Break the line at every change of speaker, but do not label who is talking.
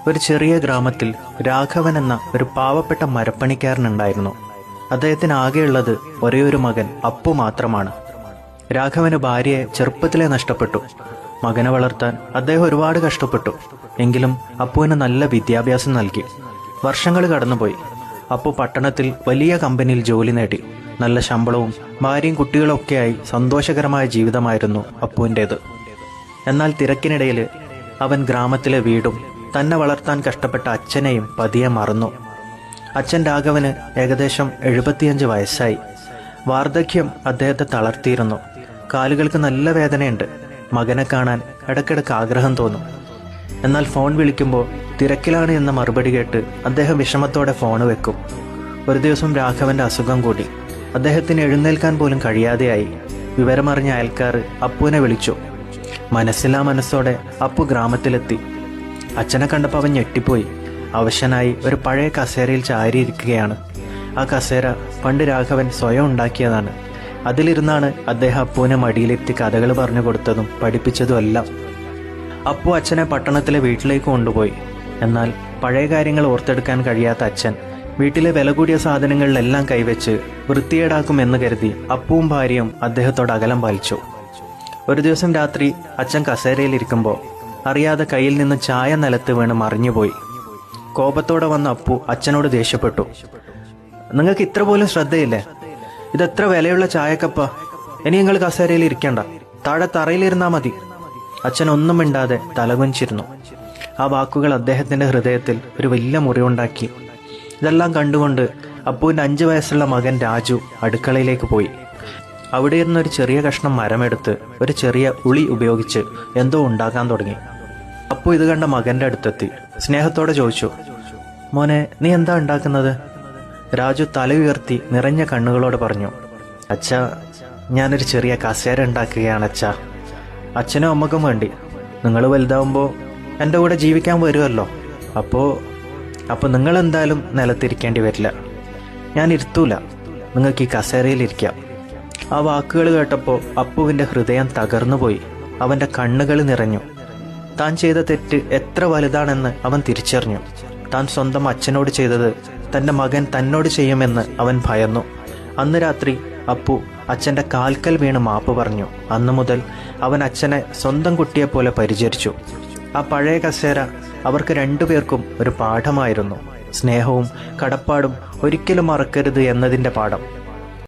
ഒരു ചെറിയ ഗ്രാമത്തിൽ രാഘവൻ എന്ന ഒരു പാവപ്പെട്ട മരപ്പണിക്കാരനുണ്ടായിരുന്നു. അദ്ദേഹത്തിന് ആകെയുള്ളത് ഒരേ ഒരു മകൻ അപ്പു മാത്രമാണ്. രാഘവന് ഭാര്യയെ ചെറുപ്പത്തിലേ നഷ്ടപ്പെട്ടു. മകനെ വളർത്താൻ അദ്ദേഹം ഒരുപാട് കഷ്ടപ്പെട്ടു. എങ്കിലും അപ്പുവിന് നല്ല വിദ്യാഭ്യാസം നൽകി. വർഷങ്ങൾ കടന്നുപോയി. അപ്പു പട്ടണത്തിൽ വലിയ കമ്പനിയിൽ ജോലി നേടി. നല്ല ശമ്പളവും ഭാര്യയും കുട്ടികളും ഒക്കെയായി സന്തോഷകരമായ ജീവിതമായിരുന്നു അപ്പുവിൻ്റേത്. എന്നാൽ തിരക്കിനിടയിൽ അവൻ ഗ്രാമത്തിലെ വീടും തന്നെ വളർത്താൻ കഷ്ടപ്പെട്ട അച്ഛനെയും പതിയെ മറന്നു. അച്ഛൻ രാഘവന് ഏകദേശം 75 വയസ്സായി. വാർദ്ധക്യം അദ്ദേഹത്തെ തളർത്തിയിരുന്നു. കാലുകൾക്ക് നല്ല വേദനയുണ്ട്. മകനെ കാണാൻ ഇടയ്ക്കിടയ്ക്ക് ആഗ്രഹം തോന്നും. എന്നാൽ ഫോൺ വിളിക്കുമ്പോൾ തിരക്കിലാണ് എന്ന മറുപടി കേട്ട് അദ്ദേഹം വിഷമത്തോടെ ഫോണ് വെക്കും. ഒരു ദിവസം രാഘവന്റെ അസുഖം കൂടി. അദ്ദേഹത്തിന് എഴുന്നേൽക്കാൻ പോലും കഴിയാതെയായി. വിവരമറിഞ്ഞ അയൽക്കാർ അപ്പുവിനെ വിളിച്ചു. മനസ്സില്ലാ മനസ്സോടെ അപ്പു ഗ്രാമത്തിലെത്തി. അച്ഛനെ കണ്ടപ്പോൾ അവൻ ഞെട്ടിപ്പോയി. അവശനായി ഒരു പഴയ കസേരയിൽ ചാരിയിരിക്കുകയാണ്. ആ കസേര പണ്ട് രാഘവൻ സ്വയം ഉണ്ടാക്കിയതാണ്. അതിലിരുന്നാണ് അദ്ദേഹം അപ്പുവിനെ മടിയിലെത്തി കഥകൾ പറഞ്ഞു കൊടുത്തതും പഠിപ്പിച്ചതും എല്ലാം. അപ്പു അച്ഛനെ പട്ടണത്തിലെ വീട്ടിലേക്ക് കൊണ്ടുപോയി. എന്നാൽ പഴയ കാര്യങ്ങൾ ഓർത്തെടുക്കാൻ കഴിയാത്ത അച്ഛൻ വീട്ടിലെ വില കൂടിയ സാധനങ്ങളിലെല്ലാം കൈവച്ച് വൃത്തികേടാക്കുമെന്ന് കരുതി അപ്പുവും ഭാര്യയും അദ്ദേഹത്തോട് അകലം പാലിച്ചു. ഒരു ദിവസം രാത്രി അച്ഛൻ കസേരയിലിരിക്കുമ്പോൾ അറിയാതെ കയ്യിൽ നിന്ന് ചായ നിലത്ത് വീണ് മറിഞ്ഞുപോയി. കോപത്തോടെ വന്ന അപ്പു അച്ഛനോട് ദേഷ്യപ്പെട്ടു. നിങ്ങൾക്ക് ഇത്ര പോലും ശ്രദ്ധയില്ലേ? ഇതെത്ര വിലയുള്ള ചായക്കപ്പ. ഇനി നിങ്ങൾ കസേരയിൽ ഇരിക്കണ്ട, താഴെ തറയിലിരുന്നാ മതി. അച്ഛൻ ഒന്നും മിണ്ടാതെ തലകുനിച്ചിരുന്നു. ആ വാക്കുകൾ അദ്ദേഹത്തിന്റെ ഹൃദയത്തിൽ ഒരു വലിയ മുറിവുണ്ടാക്കി. ഇതെല്ലാം കണ്ടുകൊണ്ട് അപ്പുവിൻ്റെ 5 വയസ്സുള്ള മകൻ രാജു അടുക്കളയിലേക്ക് പോയി. അവിടെ ഇരുന്നൊരു ചെറിയ കഷ്ണം മരമെടുത്ത് ഒരു ചെറിയ ഉളി ഉപയോഗിച്ച് എന്തോ ഉണ്ടാക്കാൻ തുടങ്ങി. അപ്പു ഇത് കണ്ട മകന്റെ അടുത്തെത്തി സ്നേഹത്തോടെ ചോദിച്ചു, മോനെ, നീ എന്താ ഉണ്ടാക്കുന്നത്? രാജു തല ഉയർത്തി നിറഞ്ഞ കണ്ണുകളോട് പറഞ്ഞു, അച്ഛാ, ഞാനൊരു ചെറിയ കസേര ഉണ്ടാക്കുകയാണ് അച്ഛാ. അച്ഛനും അമ്മക്കും വേണ്ടി. നിങ്ങൾ വലുതാവുമ്പോൾ എൻ്റെ കൂടെ ജീവിക്കാൻ വരുമല്ലോ. അപ്പോൾ നിങ്ങൾ എന്തായാലും നിലത്തിരിക്കേണ്ടി വരില്ല. ഞാൻ ഇരുത്തൂല, നിങ്ങൾക്ക് ഈ കസേരയിലിരിക്കാം. ആ വാക്കുകൾ കേട്ടപ്പോൾ അപ്പുവിൻ്റെ ഹൃദയം തകർന്നുപോയി. അവൻ്റെ കണ്ണുകൾ നിറഞ്ഞു. താൻ ചെയ്ത തെറ്റ് എത്ര വലുതാണെന്ന് അവൻ തിരിച്ചറിഞ്ഞു. താൻ സ്വന്തം അച്ഛനോട് ചെയ്തത് തൻ്റെ മകൻ തന്നോട് ചെയ്യുമെന്ന് അവൻ ഭയന്നു. അന്ന് രാത്രി അപ്പു അച്ഛൻ്റെ കാൽക്കൽ വീണ് മാപ്പ് പറഞ്ഞു. അന്നു മുതൽ അവൻ അച്ഛനെ സ്വന്തം കുട്ടിയെപ്പോലെ പരിചരിച്ചു. ആ പഴയ കസേര അവർക്ക് 2 പേർക്കും ഒരു പാഠമായിരുന്നു. സ്നേഹവും കടപ്പാടും ഒരിക്കലും മറക്കരുത് എന്നതിൻ്റെ പാഠം.